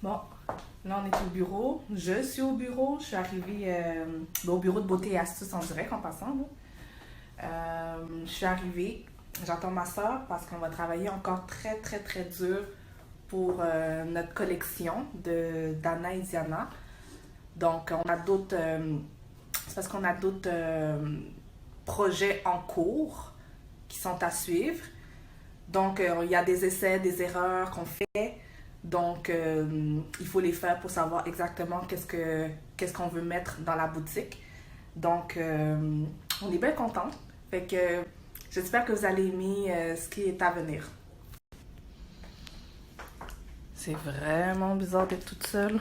Bon, là on est au bureau. Je suis au bureau. Je suis arrivée au bureau de beauté et astuces en direct en passant. Là. Je suis arrivée. J'attends ma soeur parce qu'on va travailler encore très très très dur pour notre collection de d'Anna et Diana. Donc on a d'autres. C'est parce qu'on a d'autres projets en cours qui sont à suivre. Donc il y a des essais, des erreurs qu'on fait. Donc, il faut les faire pour savoir exactement qu'est-ce qu'on veut mettre dans la boutique. Donc, on est bien content. Fait que j'espère que vous allez aimer ce qui est à venir. C'est vraiment bizarre d'être toute seule.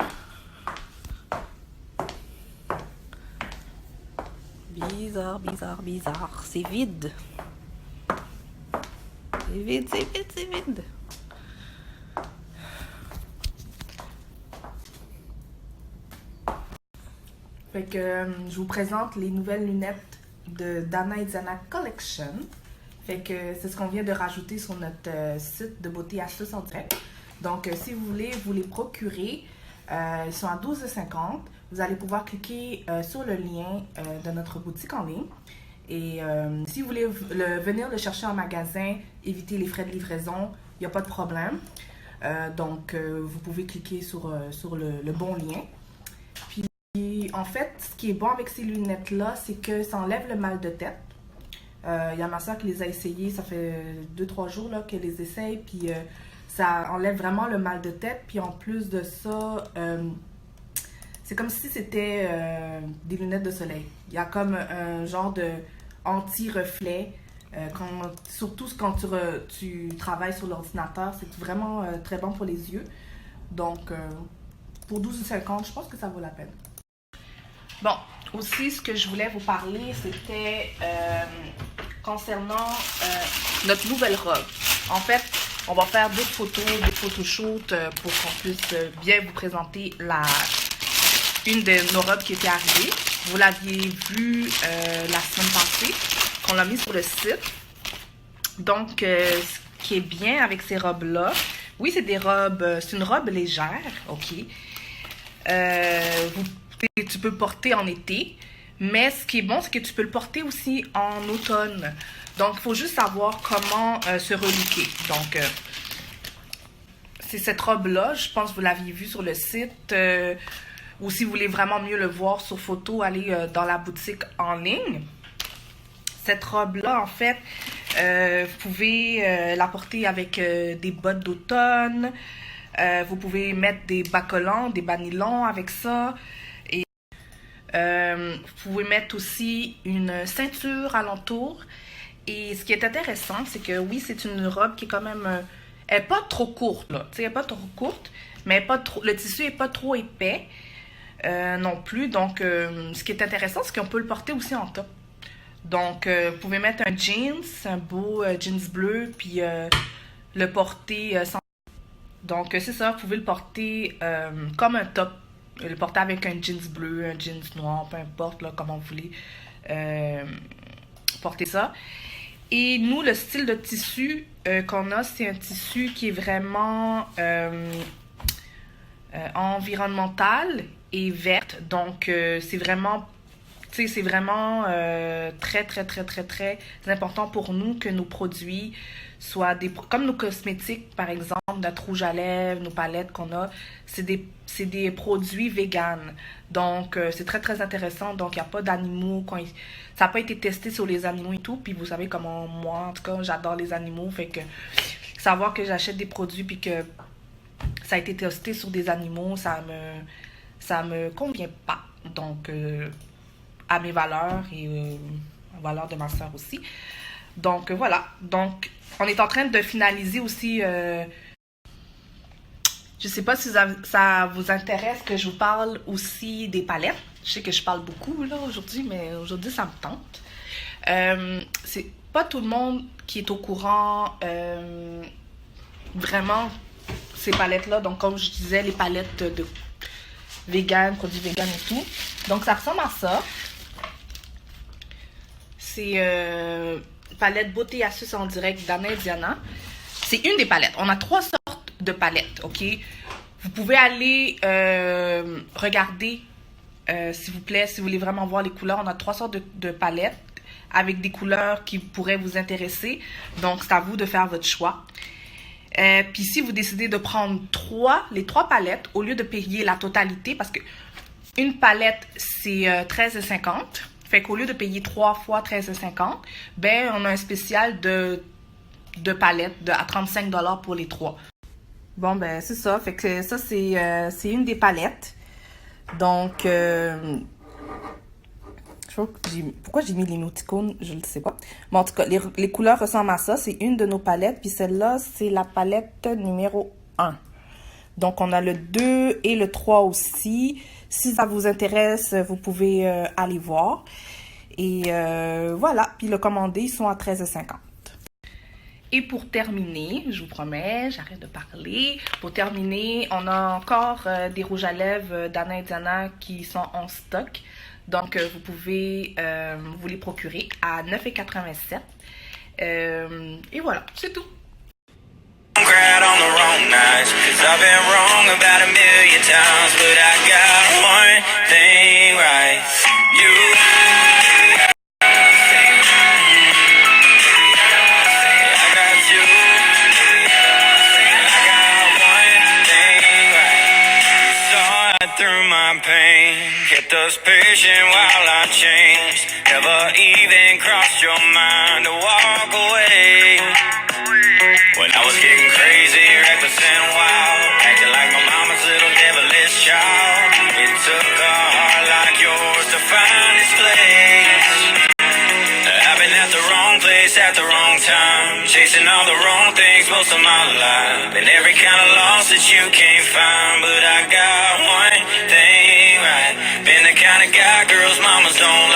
Bizarre, bizarre, bizarre. C'est vide. C'est vide, c'est vide, c'est vide. Fait que je vous présente les nouvelles lunettes de Dana et Diana Collection. Fait que c'est ce qu'on vient de rajouter sur notre site de beauté astuces en direct. Donc si vous voulez vous les procurer, ils sont à 12,50 $. Vous allez pouvoir cliquer sur le lien de notre boutique en ligne. Et si vous voulez venir le chercher en magasin, éviter les frais de livraison, il n'y a pas de problème. Donc vous pouvez cliquer sur le bon lien. Puis en fait, ce qui est bon avec ces lunettes-là, c'est que ça enlève le mal de tête. Il y a ma soeur qui les a essayées, ça fait 2-3 jours là, qu'elle les essaye, puis ça enlève vraiment le mal de tête. Puis en plus de ça, c'est comme si c'était des lunettes de soleil. Il y a comme un genre de anti-reflet. Surtout quand tu travailles sur l'ordinateur, c'est vraiment très bon pour les yeux. Donc, pour 12,50 $, je pense que ça vaut la peine. Bon, aussi, ce que je voulais vous parler, c'était concernant notre nouvelle robe. En fait, on va faire d'autres photos, des photoshoots pour qu'on puisse bien vous présenter une de nos robes qui était arrivée. Vous l'aviez vue la semaine passée, qu'on l'a mis sur le site. Donc, ce qui est bien avec ces robes-là, oui, c'est une robe légère, ok. Tu peux le porter en été, mais ce qui est bon, c'est que tu peux le porter aussi en automne. Donc, il faut juste savoir comment se relooker. Donc, c'est cette robe-là, je pense que vous l'aviez vue sur le site. Ou si vous voulez vraiment mieux le voir sur photo, allez dans la boutique en ligne. Cette robe-là, en fait, vous pouvez la porter avec des bottes d'automne. Vous pouvez mettre des bas collants, des bas nylons avec ça. Et vous pouvez mettre aussi une ceinture alentour. Et ce qui est intéressant, c'est que oui, c'est une robe qui est quand même... elle n'est pas trop courte, là. Elle n'est pas trop courte, mais le tissu n'est pas trop épais non plus. Donc, ce qui est intéressant, c'est qu'on peut le porter aussi en top. Donc, vous pouvez mettre un beau jeans bleu, puis le porter sans... Donc, c'est ça, vous pouvez le porter comme un top. Le porter avec un jeans bleu, un jeans noir, peu importe, là, comment vous voulez porter ça. Et nous, le style de tissu qu'on a, c'est un tissu qui est vraiment environnemental et verte. Donc, c'est vraiment... Tu sais, c'est vraiment très, très, très, très, très important pour nous que nos produits soient comme nos cosmétiques, par exemple, notre rouge à lèvres, nos palettes qu'on a, c'est des produits véganes. Donc, c'est très, très intéressant. Donc, il n'y a pas d'animaux. Ça n'a pas été testé sur les animaux et tout. Puis, vous savez comment moi, en tout cas, j'adore les animaux. Fait que savoir que j'achète des produits puis que ça a été testé sur des animaux, ça me convient pas. Donc, à mes valeurs et aux valeurs de ma soeur aussi. Donc, voilà. Donc, on est en train de finaliser aussi... je sais pas si ça vous intéresse que je vous parle aussi des palettes. Je sais que je parle beaucoup là aujourd'hui, mais aujourd'hui, ça me tente. C'est pas tout le monde qui est au courant vraiment ces palettes-là. Donc, comme je disais, les palettes de vegan, produits vegan et tout. Donc, ça ressemble à ça. C'est palette beauté astuces en direct d'Anna et Diana. C'est une des palettes. On a 3 sortes de palettes, ok? Vous pouvez aller regarder, s'il vous plaît, si vous voulez vraiment voir les couleurs. On a 3 sortes de palettes avec des couleurs qui pourraient vous intéresser. Donc, c'est à vous de faire votre choix. Puis si vous décidez de prendre les 3 palettes, au lieu de payer la totalité, parce que une palette, c'est 13,50. Fait qu'au lieu de payer 3 fois 13,50, ben on a un spécial de palettes à 35 $ pour les 3. Bon, ben c'est ça. Fait que ça, c'est une des palettes. Donc, pourquoi j'ai mis l'émoticône, je ne sais pas. Mais en tout cas, les couleurs ressemblent à ça. C'est une de nos palettes. Puis celle-là, c'est la palette numéro 1. Donc, on a le 2 et le 3 aussi. Si ça vous intéresse, vous pouvez aller voir. Et voilà. Puis le commander, ils sont à 13,50. Et pour terminer, je vous promets, j'arrête de parler. Pour terminer, on a encore des rouges à lèvres d'Anna et Diana qui sont en stock. Donc, vous pouvez vous les procurer à 9,87 $. Et voilà, c'est tout. Through my pain, kept us patient while I changed. Never even crossed your mind to walk away. When I was getting crazy, reckless and wild, acting like my mama's little devilish child. It took a heart like yours to find its place. I've been at the wrong place at the wrong time, chasing all the wrong things most of my life. Been every kind of loss that you can't find, but I got one thing right. Been the kind of guy girls' mamas don't